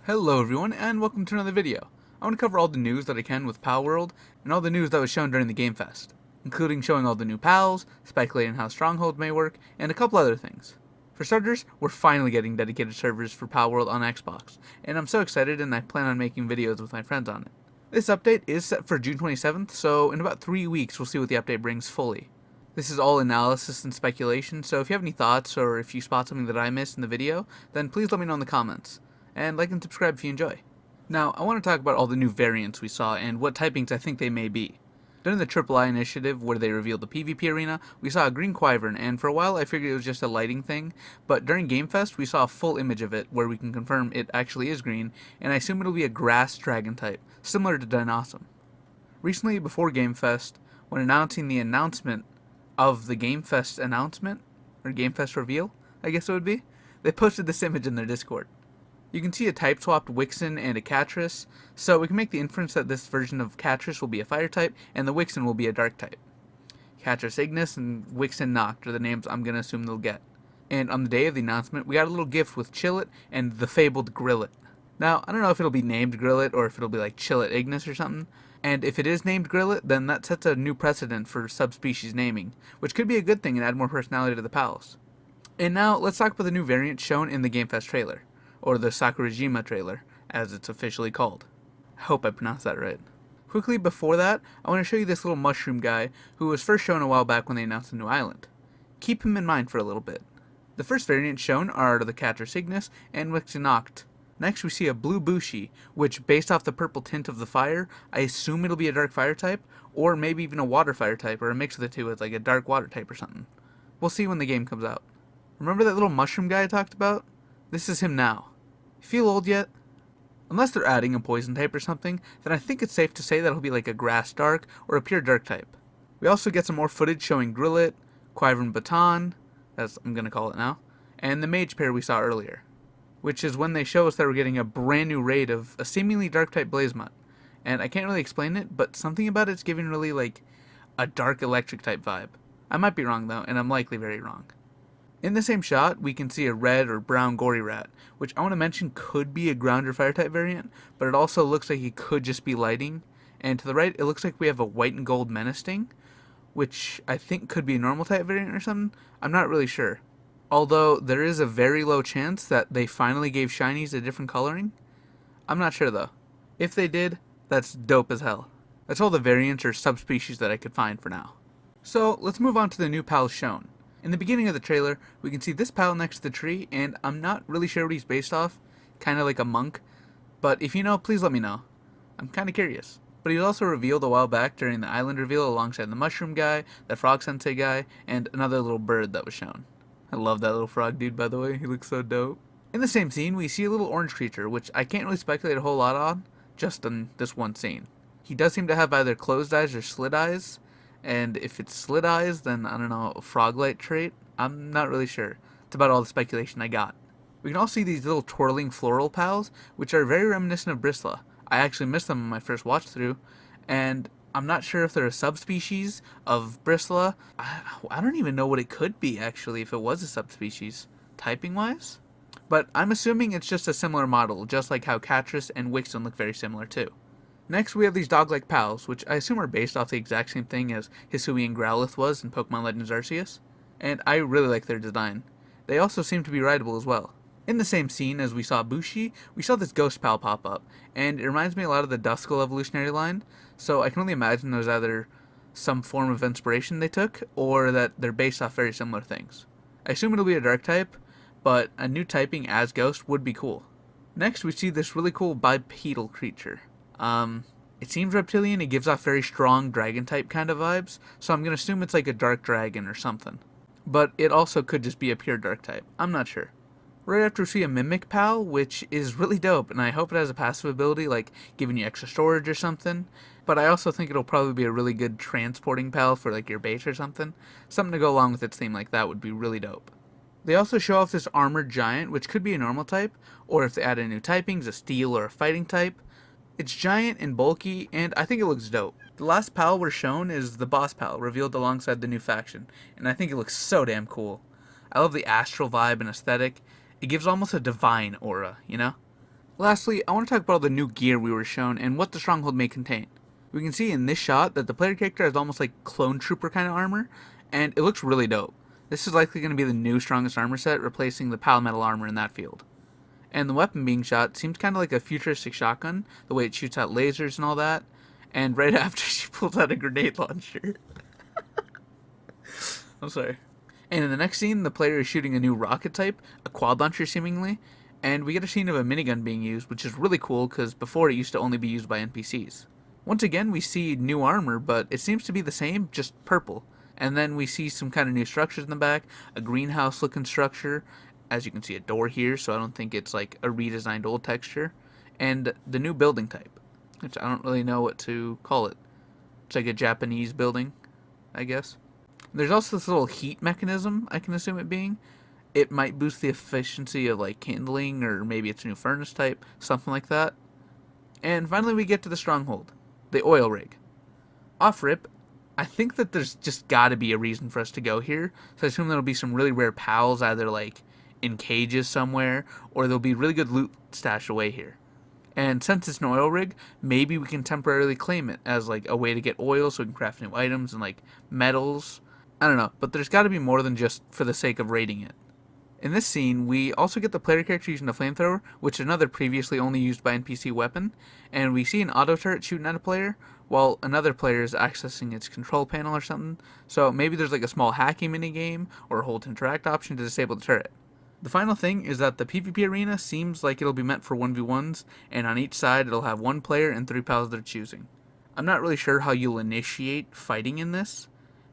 Hello everyone, and welcome to another video. I want to cover all the news that I can with Palworld, and all the news that was shown during the Game Fest, including showing all the new pals, speculating how strongholds may work, and a couple other things. For starters, we're finally getting dedicated servers for Palworld on Xbox, and I'm so excited and I plan on making videos with my friends on it. This update is set for June 27th, so in about 3 weeks we'll see what the update brings fully. This is all analysis and speculation, so if you have any thoughts or if you spot something that I missed in the video, then please let me know in the comments. And like and subscribe if you enjoy. Now, I want to talk about all the new variants we saw and what typings I think they may be. During the III initiative, where they revealed the PvP arena, we saw a green Wyvern, and for a while I figured it was just a lighting thing, but during Game Fest we saw a full image of it where we can confirm it actually is green, and I assume it'll be a grass dragon type, similar to Dinossum. Recently, before Game Fest, when announcing the announcement of the Game Fest announcement, or Game Fest reveal, I guess it would be, they posted this image in their Discord. You can see a type-swapped Wixen and a Catris, so we can make the inference that this version of Catris will be a fire type, and the Wixen will be a dark type. Catris Ignis and Wixen Noct are the names I'm going to assume they'll get. And on the day of the announcement, we got a little gift with Chillet and the fabled Grillet. Now, I don't know if it'll be named Grillet or if it'll be like Chillet Ignis or something, and if it is named Grillet, then that sets a new precedent for subspecies naming, which could be a good thing and add more personality to the pals. And now, let's talk about the new variant shown in the Game Fest trailer. Or the Sakurajima trailer, as it's officially called. I hope I pronounced that right. Quickly before that, I want to show you this little mushroom guy who was first shown a while back when they announced the new island. Keep him in mind for a little bit. The first variants shown are the Catris Ignis and Wixen Noct. Next we see a blue Bushi, which based off the purple tint of the fire, I assume it'll be a dark fire type, or maybe even a water fire type, or a mix of the two with like a dark water type or something. We'll see when the game comes out. Remember that little mushroom guy I talked about? This is him now. Feel old yet? Unless they're adding a poison type or something, then I think it's safe to say that he'll be like a grass dark or a pure dark type. We also get some more footage showing Grillet, Wyvern Baton, as I'm gonna call it now, and the mage pair we saw earlier. Which is when they show us that we're getting a brand new raid of a seemingly dark type Blazemut. And I can't really explain it, but something about it's giving really like a dark electric type vibe. I might be wrong though, and I'm likely very wrong. In the same shot, we can see a red or brown Gory Rat, which I want to mention could be a ground or fire type variant, but it also looks like he could just be lighting. And to the right, it looks like we have a white and gold Menacing, which I think could be a normal type variant or something. I'm not really sure. Although there is a very low chance that they finally gave shinies a different coloring. I'm not sure though. If they did, that's dope as hell. That's all the variants or subspecies that I could find for now. So let's move on to the new pals shown. In the beginning of the trailer, we can see this pal next to the tree, and I'm not really sure what he's based off, kinda like a monk, but if you know, please let me know. I'm kinda curious. But he was also revealed a while back during the island reveal alongside the mushroom guy, the frog sensei guy, and another little bird that was shown. I love that little frog dude, by the way, he looks so dope. In the same scene, we see a little orange creature, which I can't really speculate a whole lot on, just in this one scene. He does seem to have either closed eyes or slit eyes, and if it's slit eyes, then I don't know, a frog-light trait? I'm not really sure. It's about all the speculation I got. We can also see these little twirling floral pals, which are very reminiscent of Bristla. I actually missed them on my first watch through, and I'm not sure if they're a subspecies of Bristla. I don't even know what it could be, actually, if it was a subspecies, typing-wise. But I'm assuming it's just a similar model, just like how Catris and Wixen look very similar too. Next, we have these dog-like pals, which I assume are based off the exact same thing as Hisui and Growlithe was in Pokemon Legends Arceus, and I really like their design. They also seem to be rideable as well. In the same scene as we saw Bushi, we saw this ghost pal pop up, and it reminds me a lot of the Duskull evolutionary line, so I can only imagine there's either some form of inspiration they took, or that they're based off very similar things. I assume it'll be a dark type, but a new typing as ghost would be cool. Next, we see this really cool bipedal creature. It seems reptilian, it gives off very strong dragon type kind of vibes, so I'm gonna assume it's like a dark dragon or something. But it also could just be a pure dark type, I'm not sure. Right after we see a Mimic Pal, which is really dope, and I hope it has a passive ability like giving you extra storage or something, but I also think it'll probably be a really good transporting pal for like your base or something. Something to go along with its theme like that would be really dope. They also show off this armored giant, which could be a normal type, or if they add in new typings, a steel or a fighting type. It's giant and bulky, and I think it looks dope. The last pal we're shown is the boss pal, revealed alongside the new faction, and I think it looks so damn cool. I love the astral vibe and aesthetic. It gives almost a divine aura, you know? Lastly, I want to talk about all the new gear we were shown and what the stronghold may contain. We can see in this shot that the player character has almost like clone trooper kind of armor, and it looks really dope. This is likely going to be the new strongest armor set, replacing the Pal metal armor in that field. And the weapon being shot seems kind of like a futuristic shotgun, the way it shoots out lasers and all that. And right after, she pulls out a grenade launcher. I'm sorry. And in the next scene, the player is shooting a new rocket type, a quad launcher seemingly, and we get a scene of a minigun being used, which is really cool because before it used to only be used by NPCs. Once again, we see new armor, but it seems to be the same, just purple. And then we see some kind of new structures in the back, a greenhouse looking structure. As you can see, a door here, so I don't think it's like a redesigned old texture. And the new building type, which I don't really know what to call it. It's like a Japanese building, I guess. There's also this little heat mechanism, I can assume it being. It might boost the efficiency of like kindling, or maybe it's a new furnace type, something like that. And finally we get to the stronghold, the oil rig. Off rip, I think that there's just gotta be a reason for us to go here, so I assume there'll be some really rare pals either like in cages somewhere, or there'll be really good loot stashed away here. And since it's an oil rig, maybe we can temporarily claim it as like a way to get oil so we can craft new items and like metals. I don't know, but there's got to be more than just for the sake of raiding it. In this scene, we also get the player character using a flamethrower, which is another previously only used by NPC weapon, and we see an auto turret shooting at a player, while another player is accessing its control panel or something, so maybe there's like a small hacking minigame or a hold to interact option to disable the turret. The final thing is that the PvP arena seems like it'll be meant for 1v1s, and on each side it'll have one player and 3 pals they're choosing. I'm not really sure how you'll initiate fighting in this.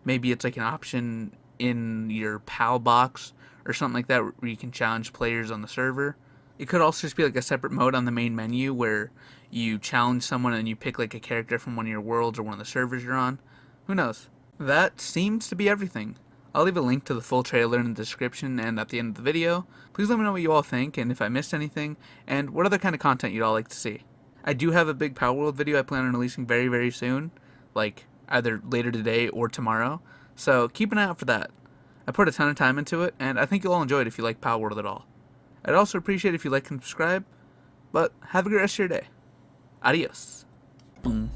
Maybe it's like an option in your PAL box or something like that where you can challenge players on the server. It could also just be like a separate mode on the main menu where you challenge someone and you pick like a character from one of your worlds or one of the servers you're on. Who knows? That seems to be everything. I'll leave a link to the full trailer in the description and at the end of the video. Please let me know what you all think and if I missed anything and what other kind of content you'd all like to see. I do have a big Palworld video I plan on releasing very, very soon. Like either later today or tomorrow. So keep an eye out for that. I put a ton of time into it, and I think you'll all enjoy it if you like Palworld at all. I'd also appreciate it if you like and subscribe, but have a great rest of your day. Adios. Boom.